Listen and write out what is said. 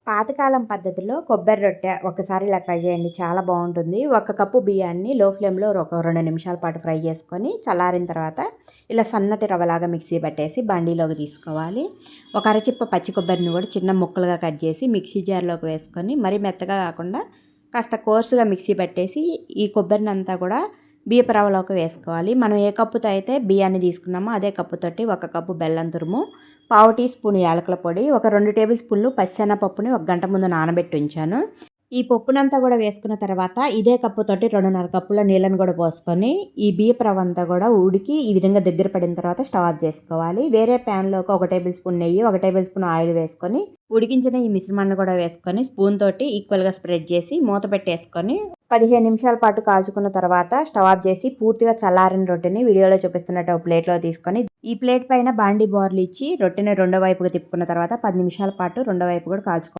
పాతకాలం పద్ధతిలో కొబ్బరి రొట్టె ఒకసారి ఇలా ట్రై చేయండి. చాలా బాగుంటుంది. ఒక కప్పు బియ్యాన్ని లో ఫ్లేమ్‌లో ఒక 2 నిమిషాల పాటు ఫ్రై చేసుకొని చల్లారిన తర్వాత ఇలా సన్నటి రవ్వలాగా మిక్సీ పట్టేసి బండిలోకి తీసుకోవాలి. ఒక అరచిప్ప పచ్చి కొబ్బరిని కూడా చిన్న ముక్కలుగా కట్ చేసి మిక్సీ జార్‌లోకి వేసుకొని మరీ మెత్తగా కాకుండా కాస్త కోర్సుగా మిక్సీ పట్టేసి ఈ కొబ్బరినంతా కూడా బియ్యపు రవ్వలోకి వేసుకోవాలి. మనం ఏ కప్పుతో అయితే బియ్యాన్ని తీసుకున్నామో అదే కప్పుతోటి ఒక కప్పు బెల్లం తురుము, పావు టీ స్పూన్ యాలకుల పొడి, ఒక 2 టేబుల్ స్పూన్లు పచ్చిశనగపప్పుని ఒక గంట ముందు నానబెట్టి ఉంచాను. ఈ పప్పునంతా కూడా వేసుకున్న తర్వాత ఇదే కప్పుతోటి 2:30 కప్పుల నీళ్ళని కూడా పోసుకొని ఈ బియ్యపు రవ్వ అంతా కూడా ఉడికి ఈ విధంగా దగ్గర పడిన తర్వాత స్టవ్ ఆఫ్ చేసుకోవాలి. వేరే ప్యాన్లోకి 1 టేబుల్ స్పూన్ నెయ్యి, 1 టేబుల్ స్పూన్ ఆయిల్ వేసుకొని ఉడికించిన ఈ మిశ్రమాన్ని కూడా వేసుకొని స్పూన్ తోటి ఈక్వల్గా స్ప్రెడ్ చేసి మూత పెట్టేసుకొని 15 నిమిషాల పాటు కాల్చుకున్న తర్వాత స్టవ్ ఆఫ్ చేసి పూర్తిగా చల్లారిన రొట్టెని వీడియోలో చూపిస్తున్నట్టు ఒక ప్లేట్లో తీసుకొని ఈ ప్లేట్ పైన బాండీ బోర్లు ఇచ్చి రొట్టెని రెండో వైపుగా తిప్పుకున్న తర్వాత 10 నిమిషాల పాటు రెండో వైపు కూడా కాల్చుకోవాలి.